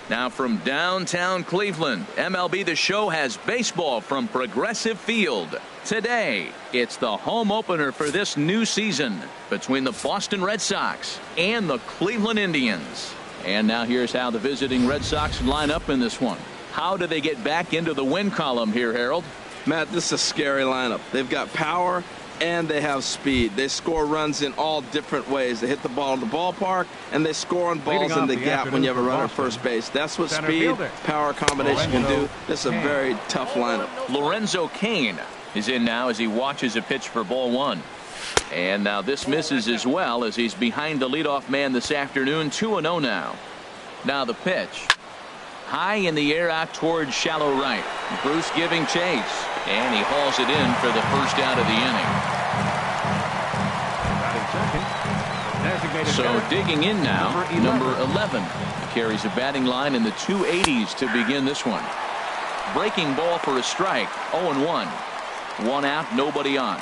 Now from downtown Cleveland, MLB The Show has baseball from Progressive Field. Today, it's the home opener for this new season between the Boston Red Sox and the Cleveland Indians. And now here's how the visiting Red Sox line up in this one. How do they get back into the win column here, Harold? Matt, this is a scary lineup. They've got power and they have speed. They score runs in all different ways. They hit the ball in the ballpark, and they score on balls in the gap when you have a runner at first base. That's what speed, power combination can do. This is a very tough lineup. Lorenzo Cain is in now as he watches a pitch for ball one. And now this misses as well as he's behind the leadoff man this afternoon. 2-0 now. Now the pitch. High in the air out towards shallow right. Bruce giving chase. And he hauls it in for the first out of the inning. So digging in now, number 11. He carries a batting line in the 280s to begin this one. Breaking ball for a strike. 0-1. One out, nobody on.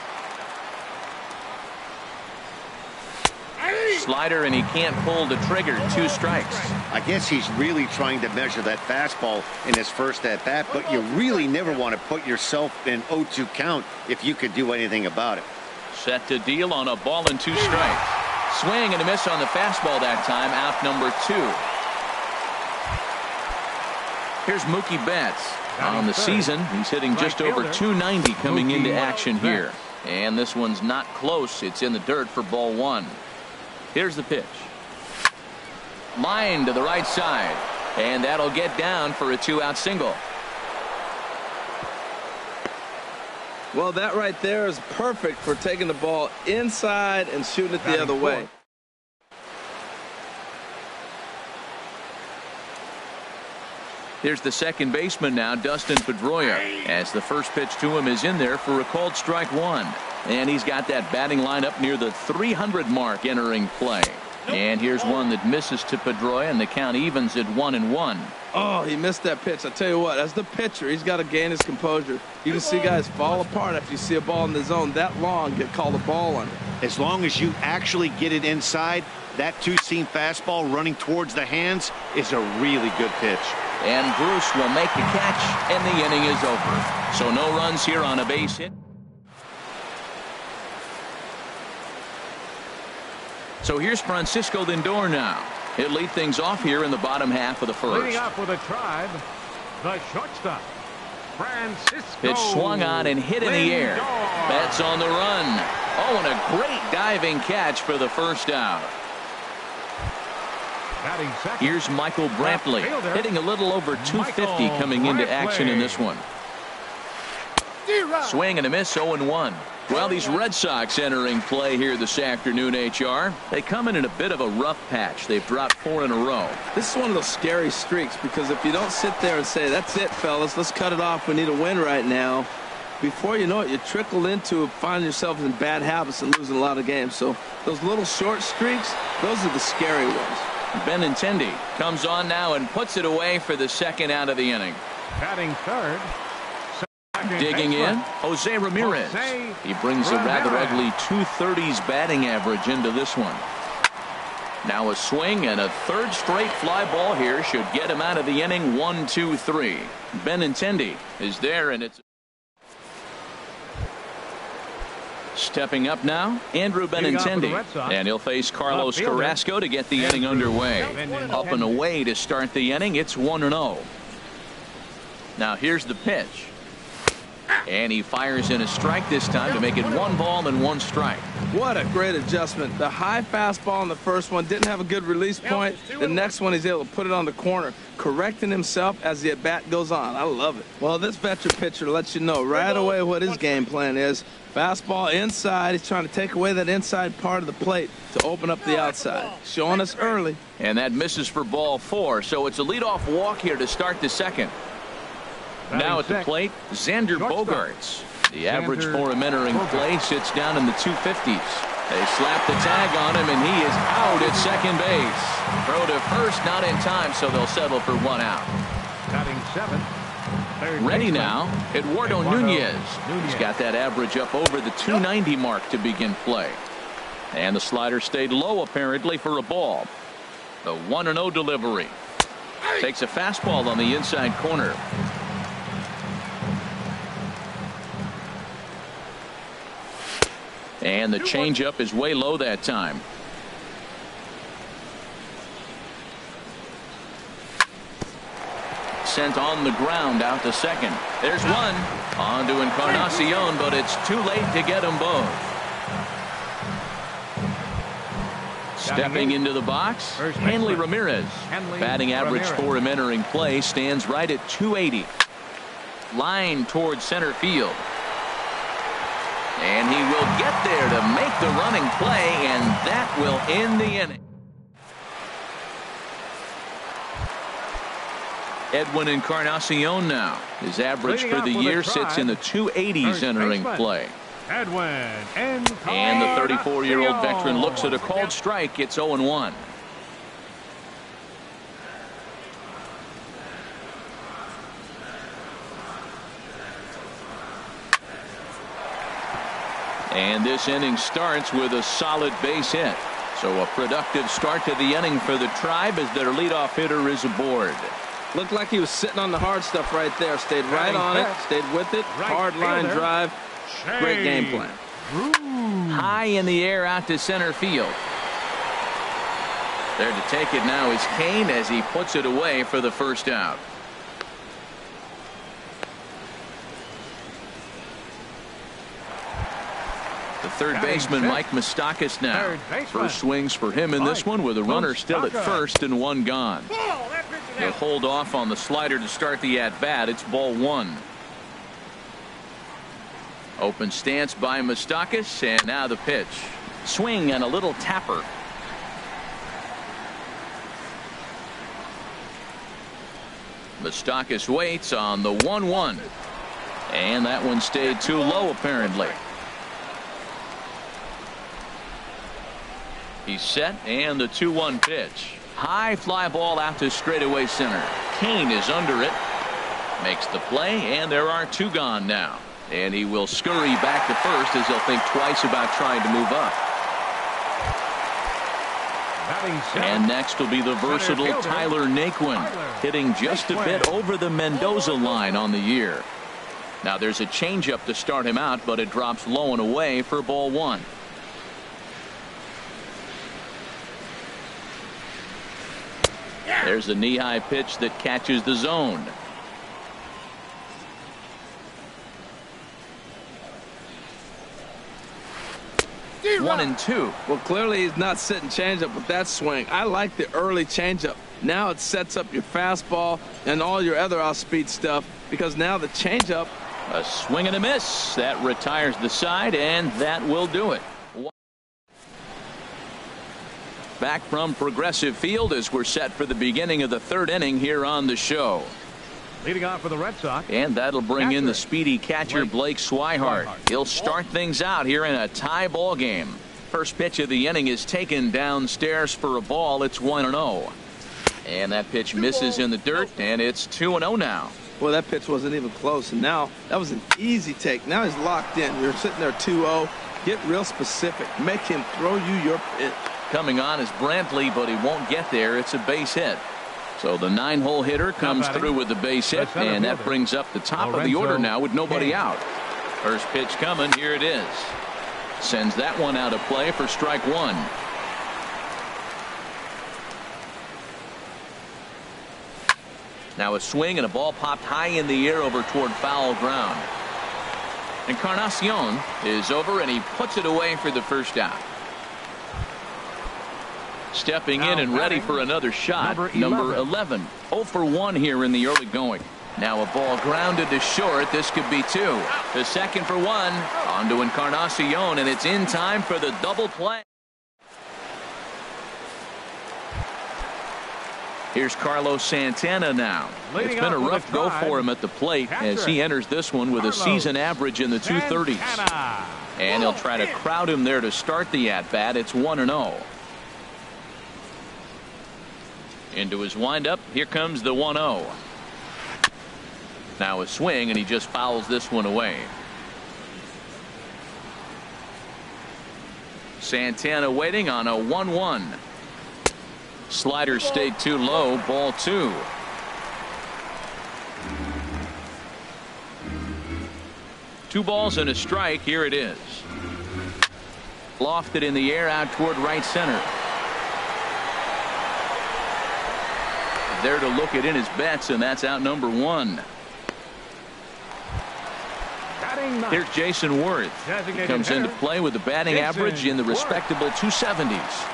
Slider, and he can't pull the trigger. 2 strikes. I guess he's really trying to measure that fastball in his first at bat, but you really never want to put yourself in 0-2 count if you could do anything about it. Set to deal on a ball and 2 strikes. Swing and a miss on the fastball that time. Out number 2. Here's Mookie Betts. On the season, he's hitting just over 290 coming into action here. And this one's not close. It's in the dirt for ball 1. Here's the pitch. Line to the right side. And that'll get down for a 2-out single. Well, that right there is perfect for taking the ball inside and shooting it the other way. Here's the second baseman now, Dustin Pedroia, as the first pitch to him is in there for a called strike 1. And he's got that batting line up near the 300 mark entering play. And here's one that misses to Pedroia, and the count evens at 1-1. Oh, he missed that pitch. I tell you what, as the pitcher, he's got to gain his composure. You can see guys fall apart after you see a ball in the zone that long get called a ball under. As long as you actually get it inside, that 2-seam fastball running towards the hands is a really good pitch. And Bruce will make the catch, and the inning is over. So no runs here on a base hit. So here's Francisco Lindor now. He'll lead things off here in the bottom half of the first. Leading off with a Tribe, the shortstop, Francisco. Pitch swung on and hit in the air. Betts on the run. Oh, and a great diving catch for the first out. Here's Michael Brantley, hitting a little over 250 coming into action in this one. Swing and a miss, 0-1. Well, these Red Sox entering play here this afternoon, HR. They come in a bit of a rough patch. They've dropped 4 in a row. This is one of those scary streaks because if you don't sit there and say, that's it, fellas, let's cut it off, we need a win right now, before you know it, you trickle into finding yourself in bad habits and losing a lot of games. So those little short streaks, those are the scary ones. Benintendi comes on now and puts it away for the second out of the inning. Batting third. Digging in, Jose Ramirez. He brings a rather ugly 230s batting average into this one. Now a swing and a third straight fly ball here should get him out of the inning. 1-2-3. Benintendi is there, and it's stepping up now, Andrew Benintendi, and he'll face Carlos Carrasco to get the inning underway. Up and away to start the inning. It's 1-0. Now here's the pitch. And he fires in a strike this time to make it 1 ball and 1 strike. What a great adjustment. The high fastball in the first one didn't have a good release point. The next one he's able to put it on the corner, correcting himself as the at-bat goes on. I love it. Well, this veteran pitcher lets you know right away what his game plan is. Fastball inside. He's trying to take away that inside part of the plate to open up the outside. Showing us early. And that misses for ball 4. So it's a leadoff walk here to start the second. Now at the plate, Xander Bogaerts. The average for him entering play sits down in the 250s. They slap the tag on him, and he is out at second base. Throw to first, not in time, so they'll settle for 1 out. Batting 7. Ready now, Eduardo Nunez. He's got that average up over the 290 mark to begin play. And the slider stayed low apparently for a ball. The 1-0 delivery. Takes a fastball on the inside corner. And the changeup is way low that time. Sent on the ground out to second. There's one. On to Encarnacion, but it's too late to get them both. Stepping into the box, Hanley Ramirez. Batting average for him entering play stands right at 280. Line towards center field. And he will get there to make the running play, and that will end the inning. Edwin Encarnacion now. His average for the year sits in the 280s entering play. Edwin and the 34-year-old veteran looks at a called strike. It's 0-1. And this inning starts with a solid base hit. So a productive start to the inning for the Tribe as their leadoff hitter is aboard. Looked like he was sitting on the hard stuff right there. Stayed right on it. Stayed with it. Hard line drive. Great game plan. High in the air out to center field. There to take it now is Kane as he puts it away for the first out. The third baseman, Mike Moustakas now. First swings for him in this one with a runner still at first and one gone. He'll hold off on the slider to start the at-bat. It's ball one. Open stance by Moustakas, and now the pitch. Swing and a little tapper. Moustakas waits on the 1-1. And that one stayed too low apparently. He's set, and the 2-1 pitch. High fly ball out to straightaway center. Kane is under it. Makes the play, and there are two gone now. And he will scurry back to first as he'll think twice about trying to move up. And next will be the versatile Tyler Naquin, hitting just a bit over the Mendoza line on the year. Now there's a changeup to start him out, but it drops low and away for ball one. There's a knee-high pitch that catches the zone. One and two. Well, clearly he's not sitting changeup with that swing. I like the early changeup. Now it sets up your fastball and all your other off-speed stuff because now the changeup. A swing and a miss. That retires the side, and that will do it. Back from Progressive Field as we're set for the beginning of the third inning here on the show. Leading off for the Red Sox. And that'll bring in the speedy catcher Blake Swihart. He'll start things out here in a tie ball game. First pitch of the inning is taken downstairs for a ball. It's 1-0. And that pitch misses in the dirt, and it's 2-0 now. Well, that pitch wasn't even close, and now that was an easy take. Now he's locked in. You're sitting there 2-0. Get real specific. Make him throw you your pitch. Coming on is Brantley, but he won't get there. It's a base hit. So the 9-hole hitter comes through with the base hit, and that brings up the top of the order now with nobody out. First pitch coming. Here it is. Sends that one out of play for strike one. Now a swing and a ball popped high in the air over toward foul ground. Encarnacion is over, and he puts it away for the first out. Stepping in and ready for another shot, number 11. 0 for 1 here in the early going. Now a ball grounded to short. This could be two. The second for one. On to Encarnacion, and it's in time for the double play. Here's Carlos Santana now. It's been a rough go for him at the plate as he enters this one with a season average in the 230s. And he'll try to crowd him there to start the at-bat. It's 1-0. Into his windup. Here comes the 1-0. Now a swing, and he just fouls this one away. Santana waiting on a 1-1. Slider stayed too low. Ball 2. Two balls and a strike. Here it is. Lofted in the air out toward right center. There to look it in his bets, and that's out number 1. Here's Jason Worth. He comes into play with a batting average in the respectable 270s.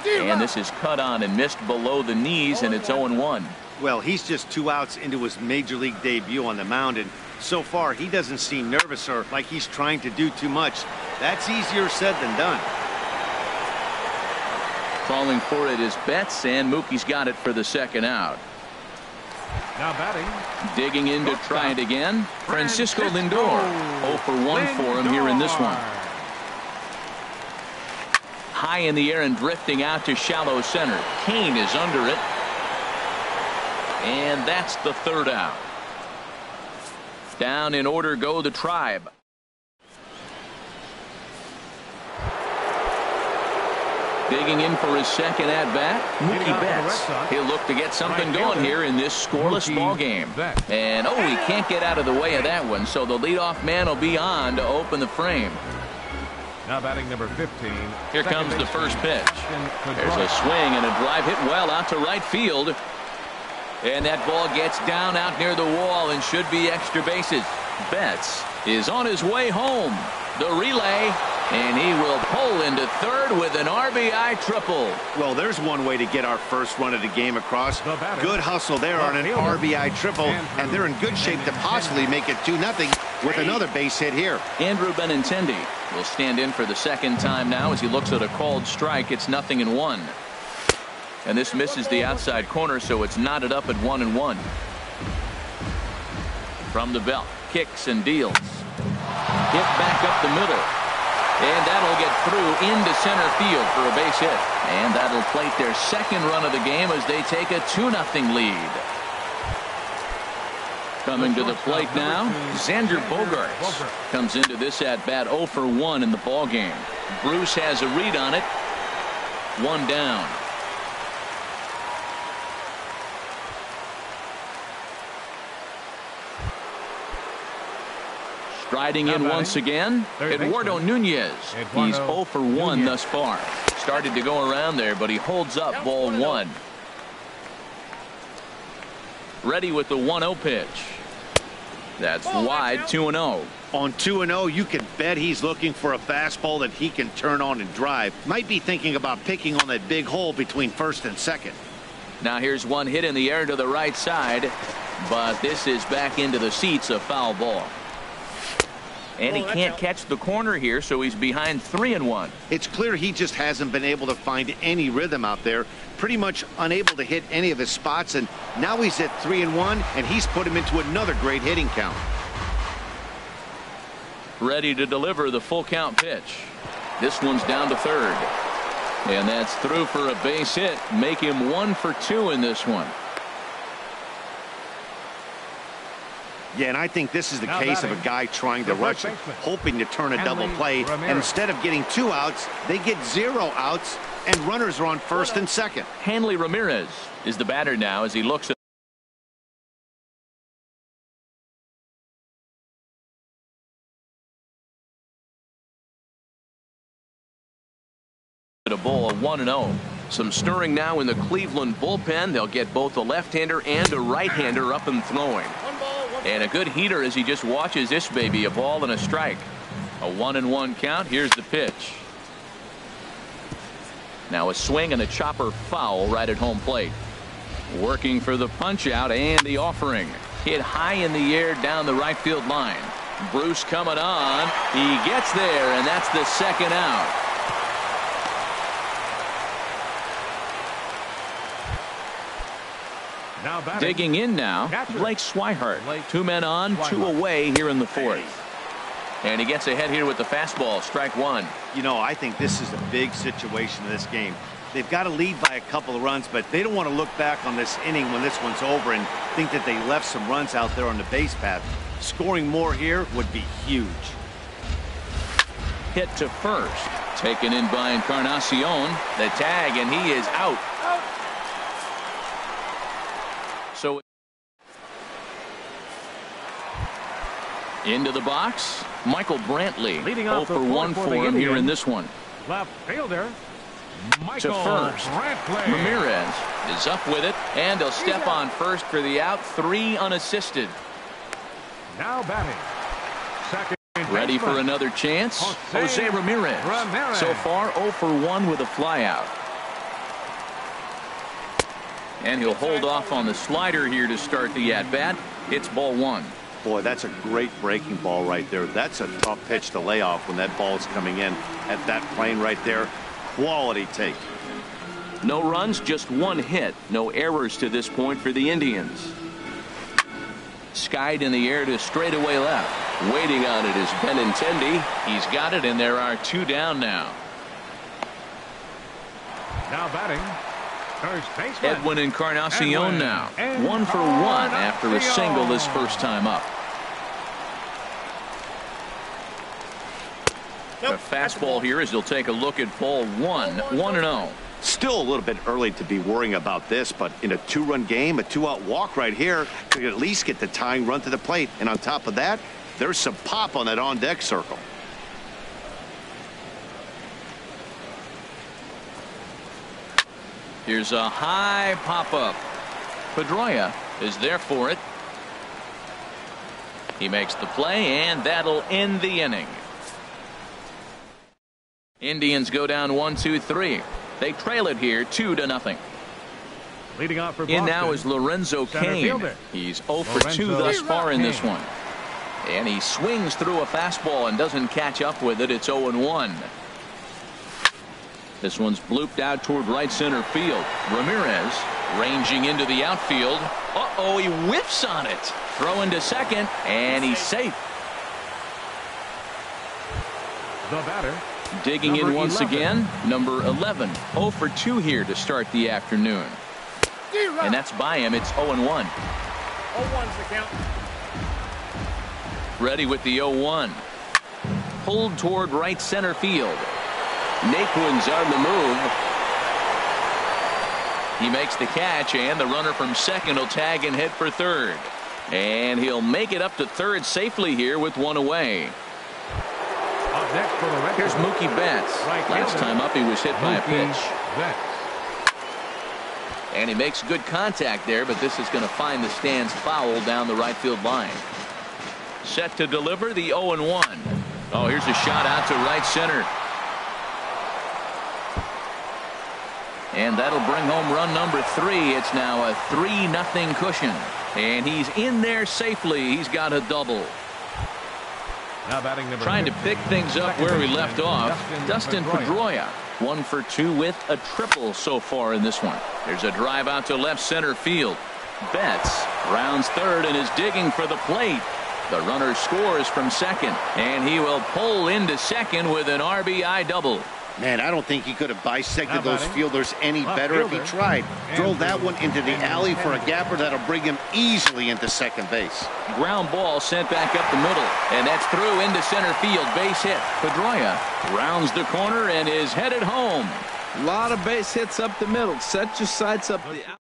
And this is cut on and missed below the knees, and it's 0-1. Well, he's just 2 outs into his major league debut on the mound, and so far he doesn't seem nervous or like he's trying to do too much. That's easier said than done. Calling for it is Betts, and Mookie's got it for the second out. Now batting. Digging in to try it again. Francisco Lindor. 0 for 1 for him here in this one. High in the air and drifting out to shallow center. Kane is under it. And that's the third out. Down in order go the Tribe. Digging in for his second at-bat, Mookie Betts. He'll look to get something going here in this scoreless ball game. And, oh, he can't get out of the way of that one, so the leadoff man will be on to open the frame. Now batting number 15. Here comes the first pitch. There's a swing and a drive hit well out to right field. And that ball gets down out near the wall and should be extra bases. Betts is on his way home. The relay, and he will pull into third with an RBI triple. Well, there's one way to get our first run of the game across. Good hustle there on an RBI triple, and they're in good shape to possibly make it 2-0 with another base hit here. Andrew Benintendi will stand in for the second time now as he looks at a called strike. It's 0-1. And this misses the outside corner, so it's knotted up at 1-1. From the belt, kicks and deals. Hit back up the middle. And that'll get through into center field for a base hit. And that'll plate their second run of the game as they take a 2-0 lead. Coming to the plate now, Xander Bogaerts comes into this at-bat 0 for 1 in the ball game. Bruce has a read on it. 1 down. Striding in once again, Eduardo Nunez. He's 0 for 1 thus far. Started to go around there, but he holds up ball 1. Ready with the 1-0 pitch. That's wide, 2-0. On 2-0, you can bet he's looking for a fastball that he can turn on and drive. Might be thinking about picking on that big hole between first and second. Now here's one hit in the air to the right side, but this is back into the seats, a foul ball. And he can't catch the corner here, so he's behind 3-1. It's clear he just hasn't been able to find any rhythm out there. Pretty much unable to hit any of his spots, and now he's at 3-1, and he's put him into another great hitting count. Ready to deliver the full count pitch. This one's down to third. And that's through for a base hit. Make him 1 for 2 in this one. Yeah, and I think this is the case of a guy trying to rush it, hoping to turn a double play. And instead of getting 2 outs, they get 0 outs, and runners are on first and second. Hanley Ramirez is the batter now as he looks at a ball, 1-0. Some stirring now in the Cleveland bullpen. They'll get both a left-hander and a right-hander up and throwing. And a good heater as he just watches this baby, a ball and a strike. A 1-1 count. Here's the pitch. Now a swing and a chopper foul right at home plate. Working for the punch out and the offering. Hit high in the air down the right field line. Bruce coming on. He gets there, and that's the second out. Digging in now, Blake Swihart. 2 men on, 2 away here in the 4th. And he gets ahead here with the fastball, strike 1. You know, I think this is a big situation in this game. They've got to lead by a couple of runs, but they don't want to look back on this inning when this one's over and think that they left some runs out there on the base path. Scoring more here would be huge. Hit to first. Taken in by Encarnacion. The tag, and he is out. So into the box, Michael Brantley. Leading 0 off for 1 for him here in this one. Left fielder To first. Brantley. Ramirez is up with it, and he'll step on first for the out. 3 unassisted. Now batting. Second Ready for baseman. another chance. Jose Ramirez. Ramirez. So far 0 for 1 with a flyout. And he'll hold off on the slider here to start the at-bat. It's ball 1. Boy, that's a great breaking ball right there. That's a tough pitch to lay off when that ball's coming in at that plane right there. Quality take. No runs, just 1 hit. No errors to this point for the Indians. Skied in the air to straightaway left. Waiting on it is Benintendi. He's got it, and there are 2 down now. Now batting. First baseman. Edwin Encarnacion Edwin now. 1 for 1 after a single this first time up. A fastball here as he'll take a look at ball 1. 1-0. Still a little bit early to be worrying about this, but in a 2-run game, a 2-out walk right here could at least get the tying run to the plate. And on top of that, there's some pop on that on-deck circle. Here's a high pop-up. Pedroia is there for it. He makes the play, and that'll end the inning. Indians go down 1-2-3. They trail it here 2-0. Leading off for Boston. In now is Lorenzo Center Cain. fielder. He's 0 for 2 thus far in this one. And he swings through a fastball and doesn't catch up with it. It's 0-1. This one's blooped out toward right center field. Ramirez ranging into the outfield. Uh-oh, he whiffs on it. Throw into second, and he's safe. The batter. Digging Number in once 11. again, number 11. 0 for 2 here to start the afternoon. And that's by him. It's 0-1. 0-1's the count. Ready with the 0-1. Pulled toward right center field. Naquin's on the move. He makes the catch, and the runner from second will tag and hit for third. And he'll make it up to third safely here with 1 away. Up next for the Red Here's Sox. Mookie Betts. Right Last fielder. time up he was hit by a Mookie pitch. Betts. And he makes good contact there, but this is going to find the stands foul down the right field line. Set to deliver the 0-1. Oh, here's a shot out to right center. And that'll bring home run number 3. It's now a 3-0 cushion. And he's in there safely. He's got a double. Now batting number Trying to 15. pick things up where we left off. Dustin Pedroia. 1 for 2 with a triple so far in this one. There's a drive out to left center field. Betts rounds third and is digging for the plate. The runner scores from second, and he will pull into second with an RBI double. Man, I don't think he could have bisected Now those batting. fielders any Left better if he fielder. tried. And Drove that one into the and alley for a Benintendi. gapper that'll bring him easily into second base. Ground ball sent back up the middle, and that's through into center field. Base hit. Pedroia rounds the corner and is headed home. A lot of base hits up the middle. Set your sights up the out.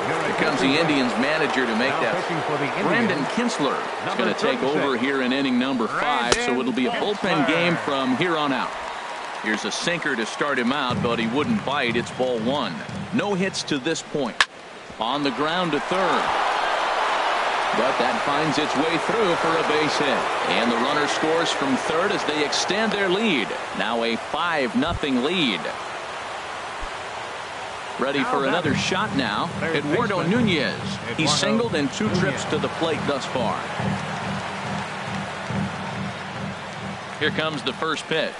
Here comes the Indians manager to make Now that. pitching for the Indians. Brandon Kinsler is Number going to take 36. over here in inning number 5, so it'll be a bullpen Kinsler. game from here on out. Here's a sinker to start him out, but he wouldn't bite. It's ball 1. No hits to this point. On the ground to third. But that finds its way through for a base hit. And the runner scores from third as they extend their lead. Now a 5-0 lead. Ready for another shot now. Eduardo Nunez. He's singled in 2 trips to the plate thus far. Here comes the first pitch.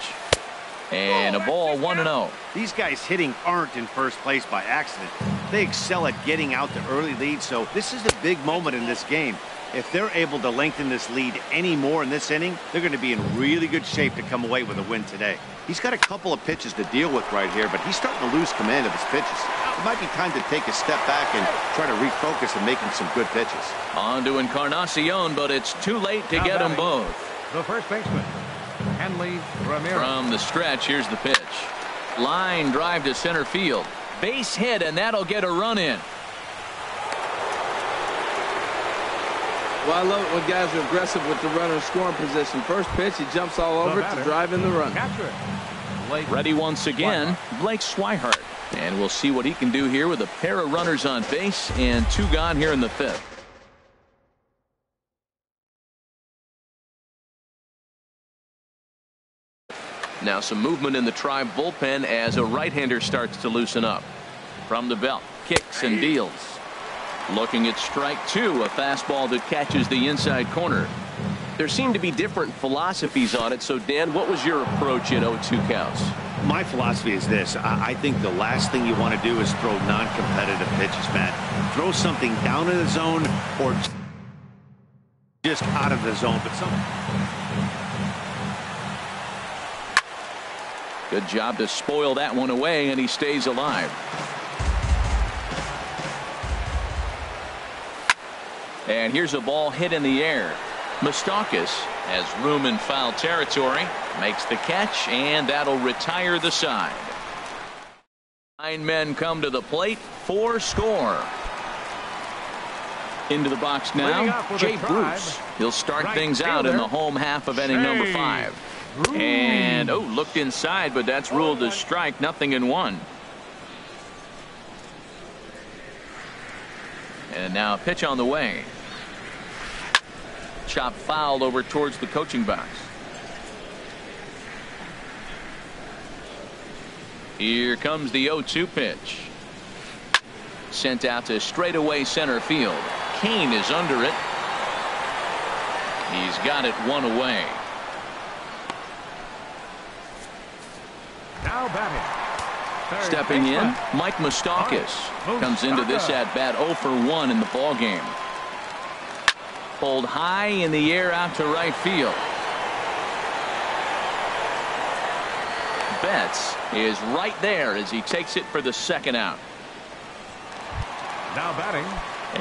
And a ball 1-0. These guys hitting aren't in first place by accident. They excel at getting out to early leads, so this is a big moment in this game. If they're able to lengthen this lead any more in this inning, they're going to be in really good shape to come away with a win today. He's got a couple of pitches to deal with right here, but he's starting to lose command of his pitches. It might be time to take a step back and try to refocus on making some good pitches. On to Encarnacion, but it's too late to get them both. The first baseman, Henley Ramirez. From the stretch, here's the pitch. Line drive to center field. Base hit, and that'll get a run in. Well, I love it when guys are aggressive with the runner in scoring position. First pitch, he jumps all over it to drive in the run. Catcher, Blake Ready once again, Blake Swihart. And we'll see what he can do here with a pair of runners on base and 2 gone here in the 5th. Now some movement in the Tribe bullpen as a right-hander starts to loosen up. From the belt, kicks and deals. Looking at strike 2, a fastball that catches the inside corner. There seem to be different philosophies on it. So, Dan, what was your approach in 0-2 counts? My philosophy is this. I think the last thing you want to do is throw non-competitive pitches, Matt. Throw something down in the zone or just out of the zone. But Good job to spoil that one away, and he stays alive. And here's a ball hit in the air. Moustakas has room in foul territory, makes the catch, and that'll retire the side. 9 men come to the plate, 4 score. Into the box now, Jay Bruce. He'll start things out in the home half of inning number 5. And, looked inside, but that's ruled a strike, 0-1. And now a pitch on the way. Chop foul over towards the coaching box. Here comes the 0-2 pitch. Sent out to straightaway center field. Kane is under it. He's got it 1 away. now batting. Stepping in, Mike Moustakas comes into this at bat 0 for 1 in the ball game. Pulled high in the air out to right field. Betts is right there as he takes it for the second out. Now batting.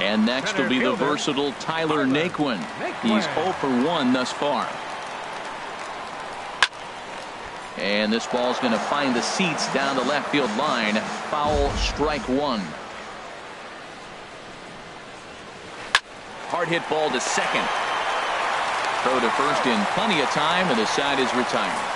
And next will be the versatile Tyler Naquin. He's 0 for 1 thus far. And this ball's going to find the seats down the left field line. Foul, strike 1. Hard hit ball to second. Throw to first in plenty of time, and the side is retired.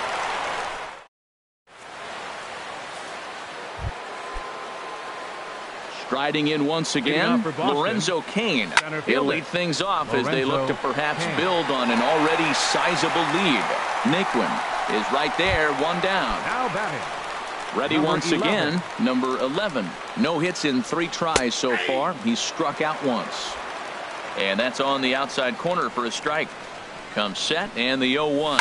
Striding in once again, Lorenzo Cain. He'll lead things off as they look to perhaps build on an already sizable lead. Naquin is right there, 1 down. Now batting. Ready once again, number 11. No hits in 3 tries so far. He's struck out once. And that's on the outside corner for a strike. Comes set, and the 0-1.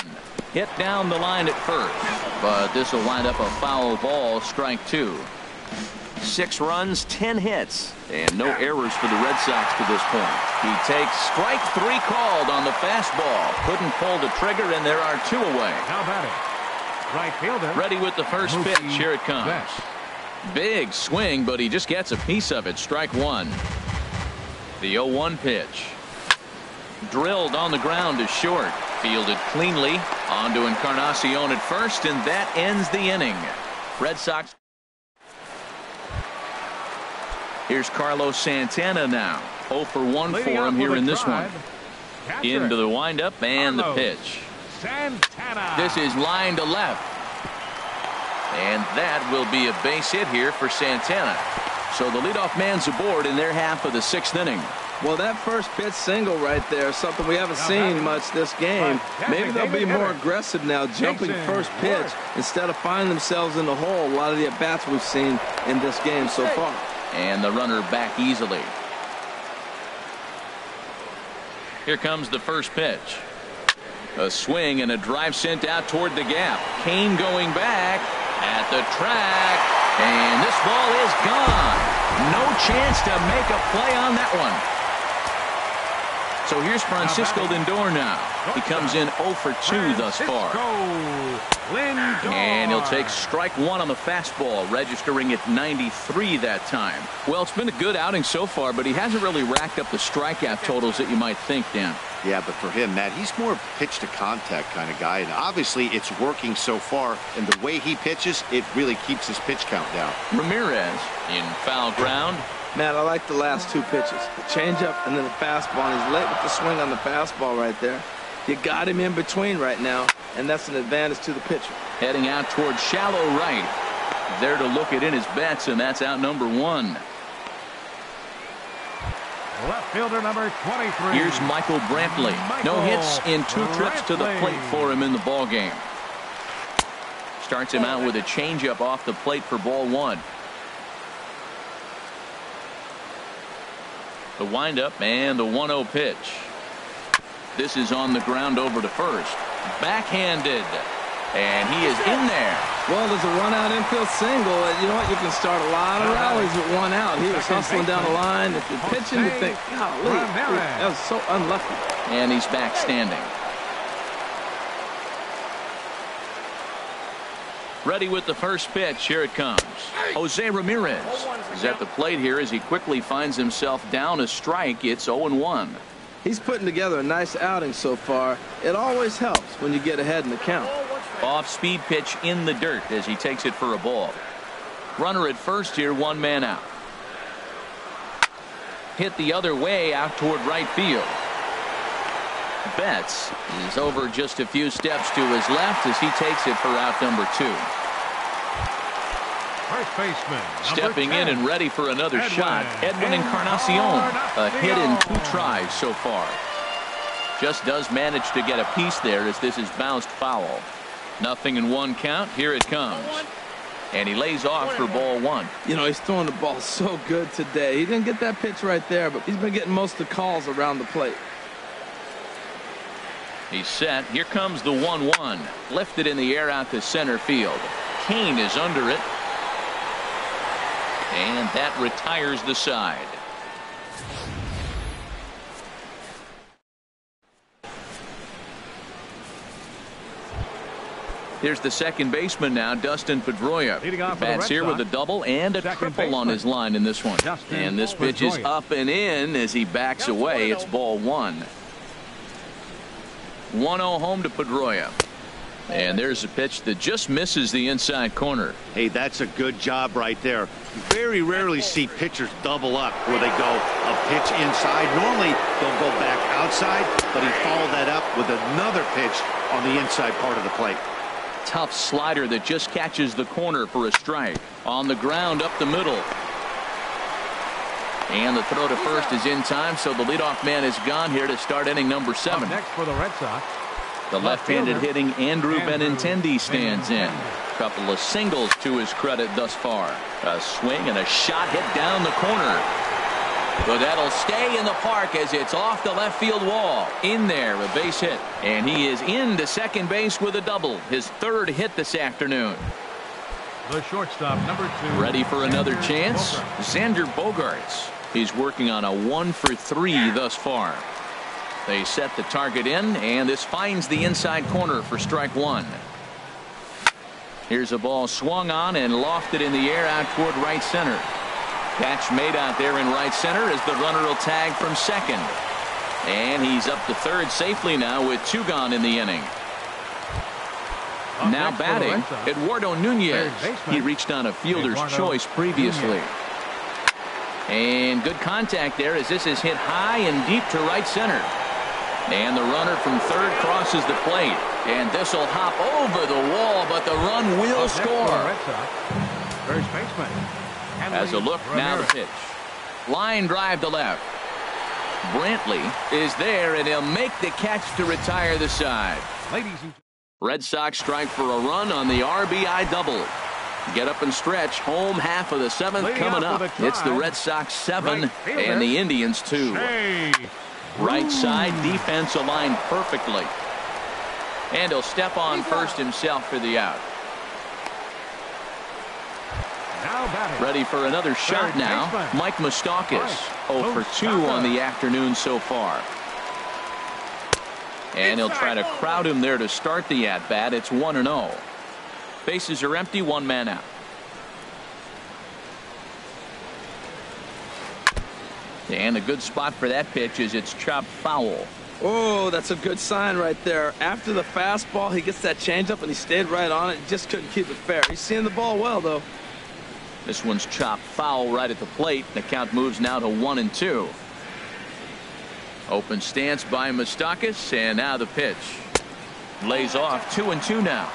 Hit down the line at first, but this will wind up a foul ball, strike 2. 6 runs, 10 hits, and no errors for the Red Sox to this point. He takes strike 3 called on the fastball. Couldn't pull the trigger, and there are 2 away. Now batting. Right fielder. Ready with the first pitch. Here it comes. Big swing, but he just gets a piece of it. Strike 1. The 0-1 pitch. Drilled on the ground to short. Fielded cleanly. On to Encarnacion at first, and that ends the inning. Red Sox. Here's Carlos Santana now. 0 for 1 for him here in this one. Into the windup and the pitch. Santana. This is line to left. And that will be a base hit here for Santana. So the leadoff man's aboard in their half of the 6th inning. Well, that first pitch single right there, something we haven't seen much this game. Maybe they'll be more aggressive now, jumping first pitch instead of finding themselves in the hole. A lot of the at-bats we've seen in this game so far. And the runner back easily. Here comes the first pitch. A swing and a drive sent out toward the gap. Cain going back at the track. And this ball is gone. No chance to make a play on that one. So here's Francisco Lindor now. He comes in 0 for 2 thus far. And he'll take strike one on the fastball, registering at 93 that time. Well, it's been a good outing so far, but he hasn't really racked up the strikeout totals that you might think, Dan. Yeah, but for him, Matt, he's more pitch to contact kind of guy, and obviously it's working so far, and the way he pitches, it really keeps his pitch count down. Ramirez in foul ground. Matt, I like the last two pitches. The changeup and then the fastball. And he's late with the swing on the fastball right there. You got him in between right now, and that's an advantage to the pitcher. Heading out towards shallow right. There to look it in his bets, and that's out number 1. Left fielder number 23. Here's Michael Brantley. No hits in 2 trips to the plate for him in the ball game. Starts him out with a changeup off the plate for ball 1. The windup and the 1-0 pitch. This is on the ground over to first. Backhanded. And he is in there. Well, there's a one-out infield single. You know what? You can start a lot of rallies with 1 out. He was hustling down the line. If you're pitching, you think, golly, that was so unlucky. And he's back standing. Ready with the first pitch. Here it comes. Jose Ramirez is at the plate here as he quickly finds himself down a strike. It's 0-1. He's putting together a nice outing so far. It always helps when you get ahead in the count. Off-speed pitch in the dirt as he takes it for a ball. Runner at first here, 1 man out. Hit the other way out toward right field. Betts is over just a few steps to his left as he takes it for out number 2. First baseman, Stepping in and ready for another shot, Edwin Encarnacion. A hit in 2 tries so far. Just does manage to get a piece there as this is bounced foul. 0-1 count. Here it comes. And he lays off for ball 1. You know, he's throwing the ball so good today. He didn't get that pitch right there, but he's been getting most of the calls around the plate. He's set. Here comes the 1-1. Lifted in the air out to center field. Kane is under it. And that retires the side. Here's the second baseman now, Dustin Pedroia. Bats here with a double and a triple on his line in this one. And this pitch is up and in as he backs away. It's ball 1. 1-0 home to Pedroia. And there's a pitch that just misses the inside corner. Hey, that's a good job right there. Very rarely see pitchers double up where they go a pitch inside. Normally they'll go back outside, but he followed that up with another pitch on the inside part of the plate. Tough slider that just catches the corner for a strike. On the ground up the middle. And the throw to first is in time, so the leadoff man is gone here to start inning number 7. Next for the Red Sox. The left-handed hitting Andrew Benintendi stands in. Couple of singles to his credit thus far. A swing and a shot hit down the corner. But that'll stay in the park as it's off the left field wall. In there, a base hit. And he is into second base with a double. His 3rd hit this afternoon. The shortstop, number 2. Ready for another chance? Xander Bogaerts. He's working on a 1 for 3 thus far. They set the target in, and this finds the inside corner for strike 1. Here's a ball swung on and lofted in the air out toward right center. Catch made out there in right center as the runner will tag from second. And he's up to third safely now with 2 gone in the inning. Now batting, Eduardo Nunez. He reached on a fielder's choice previously. And good contact there as this is hit high and deep to right center. And the runner from third crosses the plate. And this will hop over the wall, but the run will score. First baseman. As a look, now the pitch. Line drive to left. Brantley is there, and he'll make the catch to retire the side. Red Sox strike for a run on the RBI double. Get up and stretch. Home half of the 7th coming up. It's the Red Sox 7 and the Indians 2. Right side defense aligned perfectly. And he'll step on first himself for the out. Ready for another shot now. Mike Moustakas 0 for 2 on the afternoon so far. And he'll try to crowd him there to start the at-bat. It's 1-0. Bases are empty, one man out. And a good spot for that pitch is it's chopped foul. Oh, that's a good sign right there. After the fastball, he gets that changeup, and he stayed right on it. Just couldn't keep it fair. He's seeing the ball well, though. This one's chopped foul right at the plate. The count moves now to 1-2. Open stance by Moustakas, and now the pitch. Lays off 2-2 now.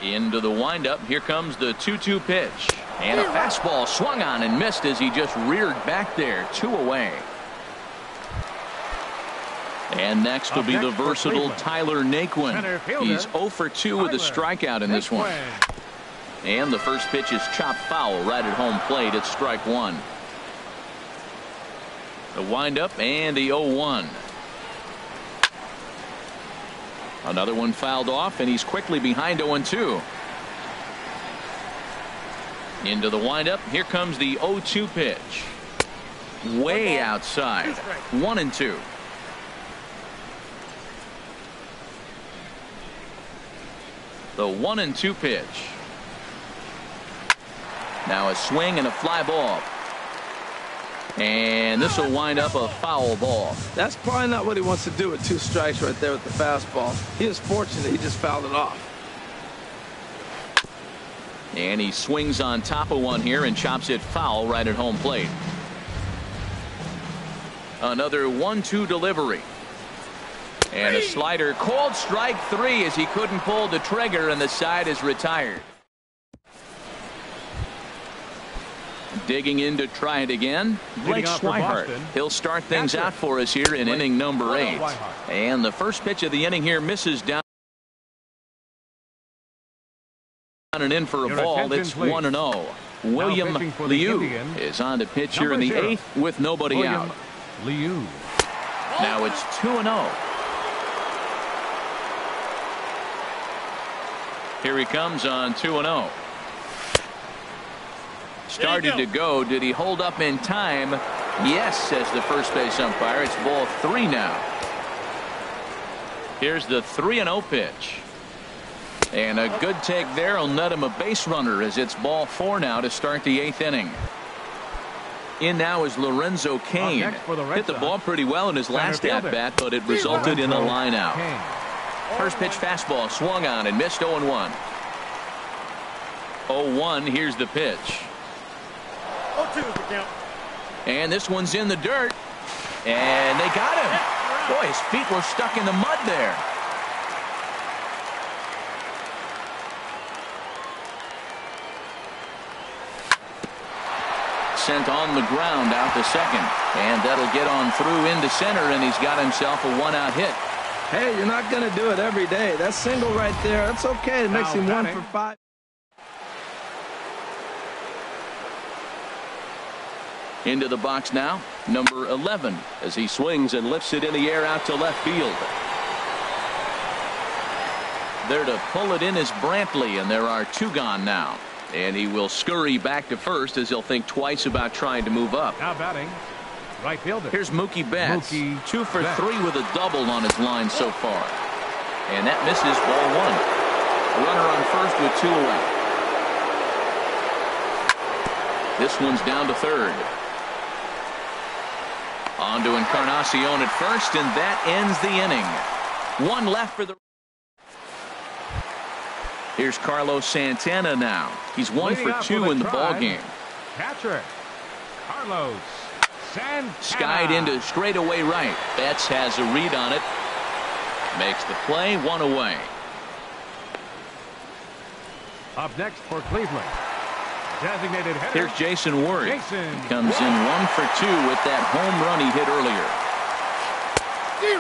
Into the windup. Here comes the 2-2 pitch. And a fastball swung on and missed as he just reared back there. 2 away. And next will be the versatile Tyler Naquin. He's 0 for 2 with a strikeout in this one. And the first pitch is chopped foul right at home plate. It's strike one. The windup and the 0-1. Another one fouled off, and he's quickly behind 0-2. Into the windup. Here comes the 0-2 pitch. Way outside. 1-2. The 1-2 pitch. Now a swing and a fly ball. And this will wind up a foul ball. That's probably not what he wants to do with 2 strikes right there with the fastball. He was fortunate he just fouled it off. And he swings on top of one here and chops it foul right at home plate. Another 1-2 delivery. And a slider called strike 3 as he couldn't pull the trigger, and the side is retired. Digging in to try it again, Blake Swihart. He'll start things out for us here in inning number 8. And the first pitch of the inning here misses down and in for a ball. It's 1-0. William Liu is on to pitch here in the 8th with nobody out. Liu. Now it's 2-0. Here he comes on 2-0. Started to go. Did he hold up in time? Yes, says the first base umpire. It's ball 3 now. Here's the 3-0 pitch. And a good take there will net him a base runner as it's ball 4 now to start the 8th inning. In now is Lorenzo Cain. Hit the ball pretty well in his last at-bat, but it resulted in a line out. First pitch fastball swung on and missed. 0-1. 0-1. Here's the pitch. And this one's in the dirt. And they got him. Boy, his feet were stuck in the mud there. Sent on the ground out to second. And that'll get on through into center, and he's got himself a 1-out hit. Hey, you're not going to do it every day. That single right there, that's okay. It makes him 1 for 5. Into the box now, number 11, as he swings and lifts it in the air out to left field. There to pull it in is Brantley, and there are 2 gone now. And he will scurry back to first as he'll think twice about trying to move up. Now batting, right fielder. Here's Mookie Betts. 2 for 3 with a double on his line so far. And that misses ball 1. A runner on first with 2 away. This one's down to third. On to Encarnacion at first, and that ends the inning. 1 left for the. Here's Carlos Santana now. He's 1 for 2 in the ball game. Catcher Carlos Santana. Skied into straightaway right. Betts has a read on it. Makes the play. 1 away. Up next for Cleveland, designated hitter. Here's Jason Ward. He comes in 1 for 2 with that home run he hit earlier.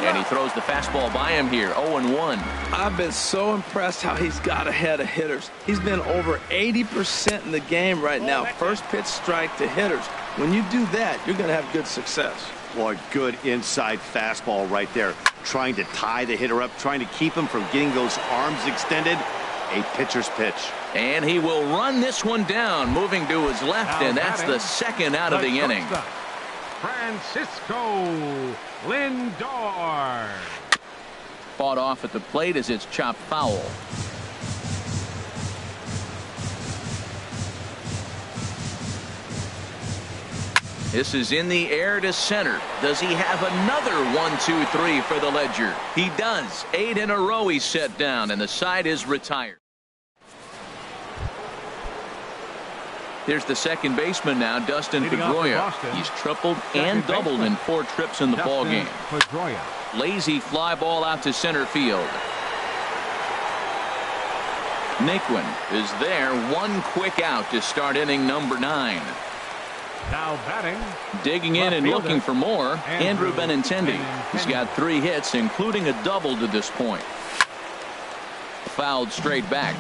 And he throws the fastball by him here. 0-1. I've been so impressed how he's got ahead of hitters. He's been over 80% in the game right now. First pitch strike to hitters. When you do that, you're going to have good success. Boy, good inside fastball right there. Trying to tie the hitter up, trying to keep him from getting those arms extended. A pitcher's pitch. And he will run this one down, moving to his left, and that's the second out of the inning. Francisco Lindor. Fought off at the plate as it's chopped foul. This is in the air to center. Does he have another 1-2-3 for the Ledger? He does. 8 in a row he's set down, and the side is retired. Here's the second baseman now, Dustin Pedroia. He's tripled and doubled in 4 trips in the ballgame. Lazy fly ball out to center field. Naquin is there. One quick out to start inning number 9. Now batting. Digging in and looking for more, Andrew Benintendi. He's got 3 hits, including a double to this point. Fouled straight back.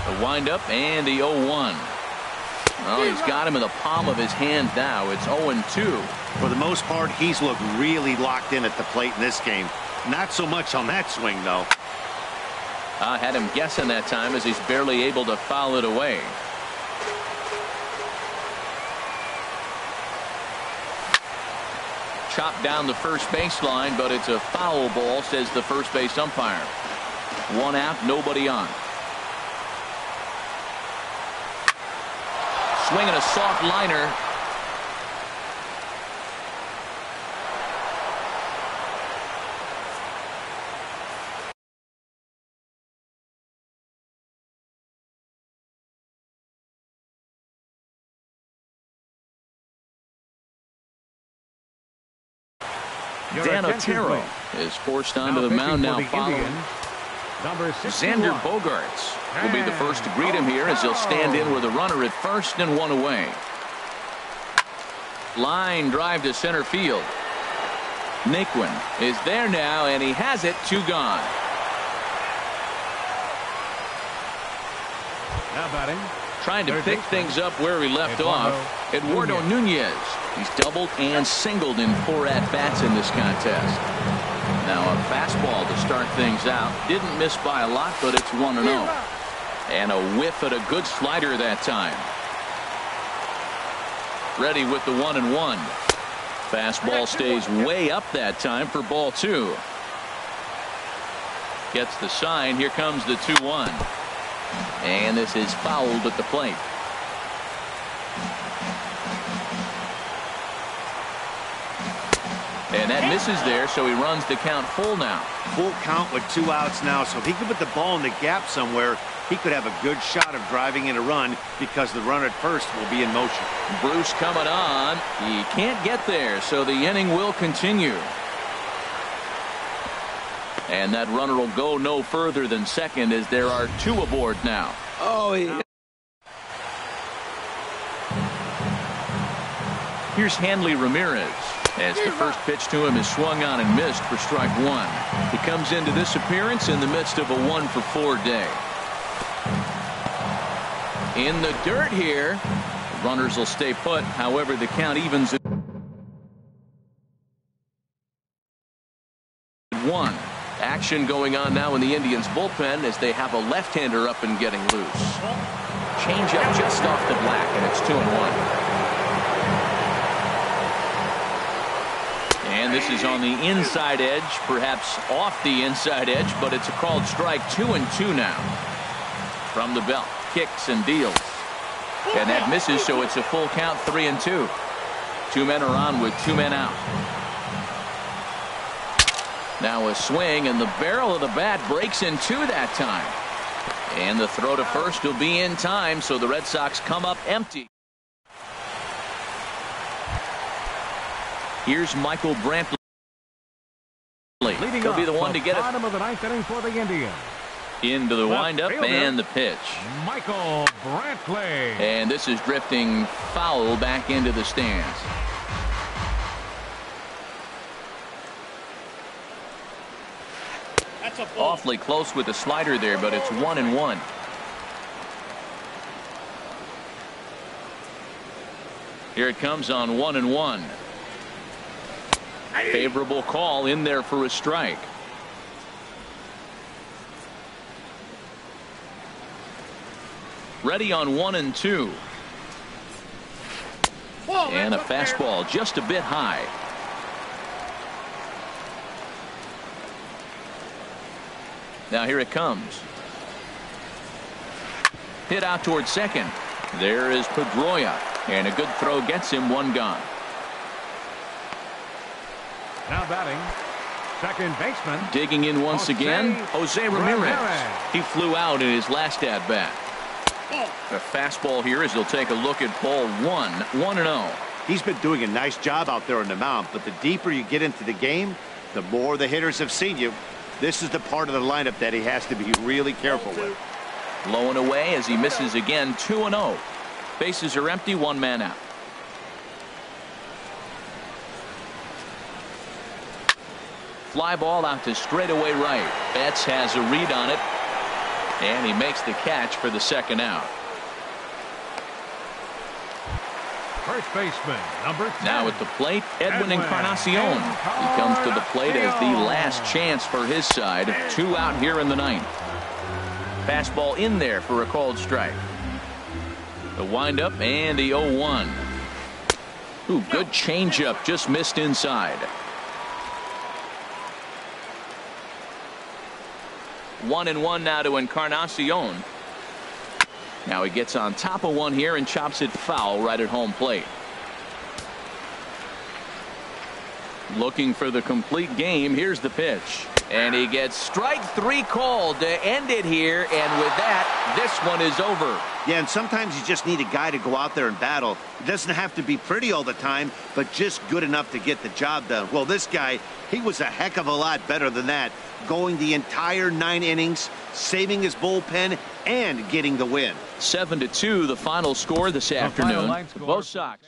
The windup and the 0-1. Oh, he's got him in the palm of his hand now. It's 0-2. For the most part, he's looked really locked in at the plate in this game. Not so much on that swing, though. I had him guessing that time as he's barely able to foul it away. Chopped down the first baseline, but it's a foul ball, says the first base umpire. 1 out, nobody on. Swinging a soft liner. Dan Otero is forced onto the mound now following. Xander Bogaerts will be the first to greet him here as he'll stand in with a runner at first and 1 away. Line drive to center field. Naquin is there now, and he has it. 2 gone. Now batting. Trying to pick things up where he left off. Eduardo Nunez. He's doubled and singled in 4 at-bats in this contest. Now a fastball to start things out. Didn't miss by a lot, but it's 1-0. And a whiff at a good slider that time. Ready with the 1-1. Fastball stays way up that time for ball 2. Gets the sign. Here comes the 2-1. And this is fouled at the plate. And that misses there, so he runs the count full now. Full count with 2 outs now, so if he could put the ball in the gap somewhere, he could have a good shot of driving in a run because the runner at first will be in motion. Bruce coming on. He can't get there, so the inning will continue. And that runner will go no further than second as there are 2 aboard now. Oh, Here's Hanley Ramirez. As the first pitch to him is swung on and missed for strike 1. He comes into this appearance in the midst of a 1-for-4 day. In the dirt here. Runners will stay put. However, the count evens at 1. Action going on now in the Indians bullpen as they have a left-hander up and getting loose. Change up just off the black, and it's 2-1. And this is on the inside edge, perhaps off the inside edge, but it's a called strike. 2-2 now. From the belt, kicks and deals. And that misses, so it's a full count, 3-2. 2 men are on with 2 men out. Now a swing, and the barrel of the bat breaks in 2 that time. And the throw to first will be in time, so the Red Sox come up empty. Here's Michael Brantley. He'll be the one to get it. Bottom of the 9th inning for the Indians. Into the windup and the pitch. Michael Brantley. And this is drifting foul back into the stands. Awfully close with the slider there, but it's 1-1. Here it comes on 1-1. Favorable call in there for a strike. Ready on 1 and 2. And a fastball just a bit high. Now here it comes. Hit out towards second. There is Pedroia. And a good throw gets him one gone. Now batting, second baseman. Digging in once again, Jose Ramirez. He flew out in his last at bat. A fastball here as he'll take a look at ball 1, 1-0. He's been doing a nice job out there on the mound, but the deeper you get into the game, the more the hitters have seen you. This is the part of the lineup that he has to be really careful with. Low and away as he misses again, 2-0. Bases are empty, one man out. Fly ball out to straightaway right. Betts has a read on it. And he makes the catch for the second out. First baseman, number 10. Now at the plate, Edwin Encarnacion. He comes to the plate as the last chance for his side. 2 out here in the ninth. Fastball in there for a called strike. The windup and the 0-1. Ooh, good changeup, just missed inside. 1-1 now to Encarnacion. Now he gets on top of one here and chops it foul right at home plate. Looking for the complete game. Here's the pitch. And he gets strike 3 called to end it here. And with that, this one is over. Yeah, and sometimes you just need a guy to go out there and battle. It doesn't have to be pretty all the time, but just good enough to get the job done. Well, this guy, he was a heck of a lot better than that. Going the entire 9 innings, saving his bullpen, and getting the win. 7-2 the final score this afternoon. Both Sox.